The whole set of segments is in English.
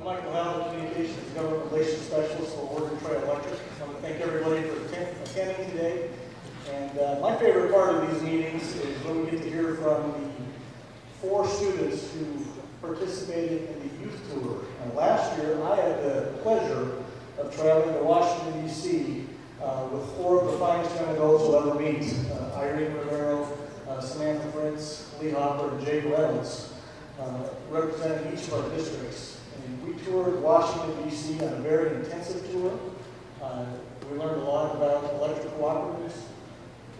I'm Michael Howell, Communications and Government Relations Specialist for Oregon Trail Electric. I want to thank everybody for attending today. And my favorite part of these meetings is when we get to hear from the 4 students who participated in the youth tour. And last year, I had the pleasure of traveling to Washington, D.C. With 4 of the finest young adults you'll ever meet. Irene, Ribeiro, Samantha Prince, Lee Hopper, and Jay Reynolds, representing each of our districts. And we toured Washington, D.C. on a very intensive tour. We learned a lot about electric cooperatives.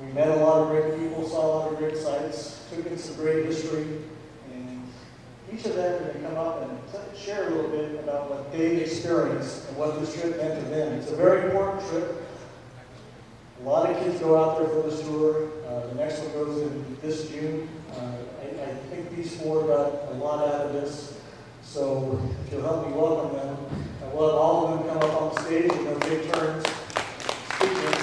We met a lot of great people, saw a lot of great sites, took in some great history, and each of them are going to come up and share a little bit about what they experienced and what this trip meant to them. It's a very important trip. A lot of kids go out there for this tour. The next one goes in this June. I think these 4 got a lot out of this. So if you'll help me welcome them, we'll have all of them come up on the stage and they'll take turns speaking.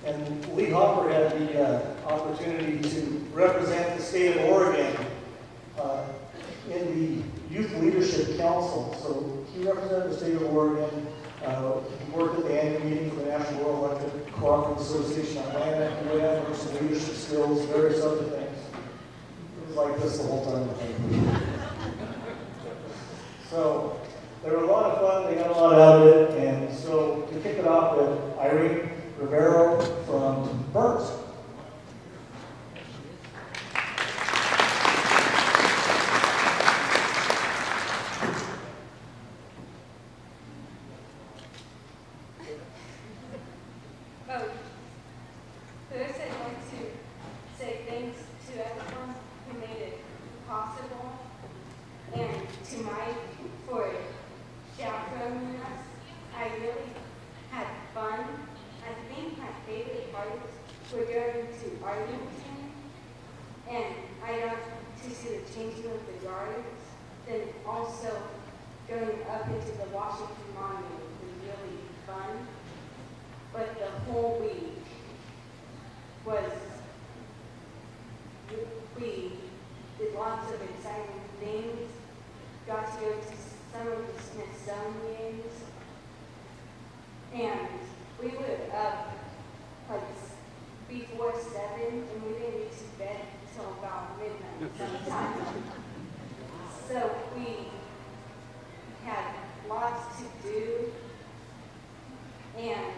And Lee Hopper had the opportunity to represent the state of Oregon in the Youth Leadership Council. So he represented the state of Oregon. He worked at the annual meeting for the National Rural Electric Cooperative Association of Atlanta. He went out some leadership skills, various other things. It was like this the whole time, I think. So they were a lot of fun. They got a lot out of it. And so to kick it off with Irene Ribeiro from Burns. First, I'd like to say thanks to everyone who made it possible, and to Mike for chaperoning us. I really had fun. I think my favorite parts were going to Arlington, and I got to see the changing of the guards, then also going up into the Washington Monument was really fun. But the whole week was, we did lots of exciting things, got to go to some of the Smithsonian's, and we were up like before 7, and we didn't get to bed until about midnight sometime. So we had lots to do, and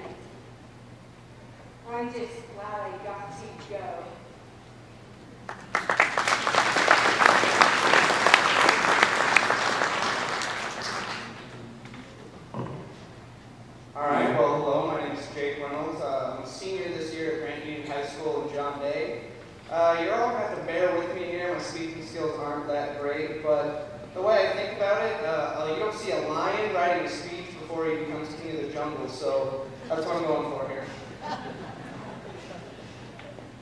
I'm just glad I got to go. All right, well, hello, my name is Reynolds. I'm a senior this year at Grand Union High School in John Day. You're all going to have to bear with me here. My speaking skills aren't that great, but the way I think about it, you don't see a lion writing a speech before he becomes king of the jungle, so that's what I'm going for here.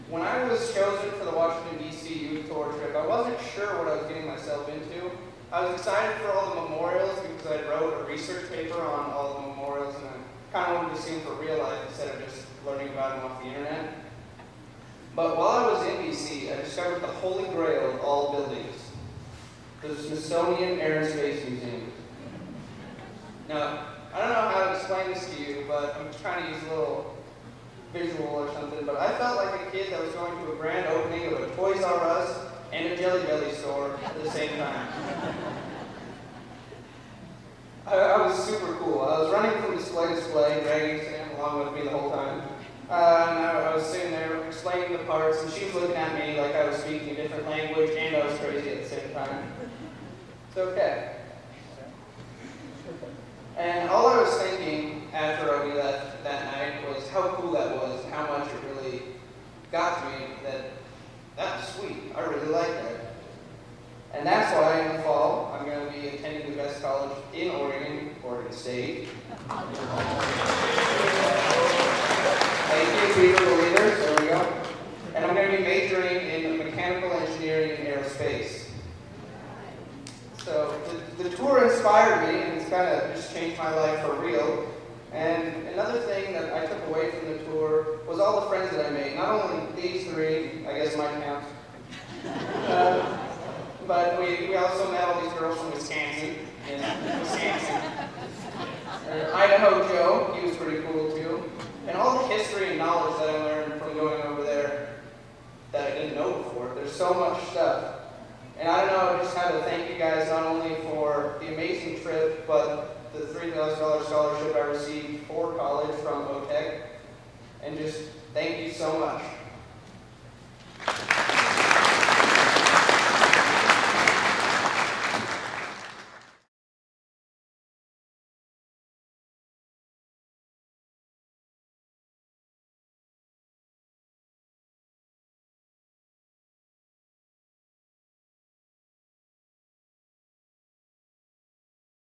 When I was chosen for the Washington, D.C. youth tour trip, I wasn't sure what I was getting myself into. I was excited for all the memorials because I wrote a research paper on all the memorials, and I kind of wanted to see them for real life instead of just learning about them off the internet. But while I was in D.C., I discovered the holy grail of all buildings, the Smithsonian Air and Space Museum. Now, I don't know how to explain this to you, but I'm trying to use a little visual or something, but I felt like a kid that was going to a grand opening of a Toys R Us and a Jelly Belly store at the same time. I was super cool. I was running from display to display, dragging Sam along with me the whole time. And I was sitting there explaining the parts, and she was looking at me like I was speaking a different language, and I was crazy at the same time. It's okay. And all I was thinking after we left that night was how cool that was, and how much it really got to me that was sweet. I really liked that. And that's why in the fall, I'm going to be attending the best college in Oregon, Oregon State. Thank you, people leaders. There we go. And I'm going to be majoring in mechanical engineering and aerospace. So the tour inspired me, and it's kind of just changed my life for real. And another thing that I took away from the tour was all the friends that I made. Not only these three, I guess might count, but we also met all these girls from Wisconsin. Idaho Joe, he was pretty cool too. And all the history and knowledge that I learned from going over there that I didn't know before. There's so much stuff. And I don't know, I just have to thank you guys not only for the amazing trip, but the $3,000 scholarship I received for college from OTECC. And just thank you so much.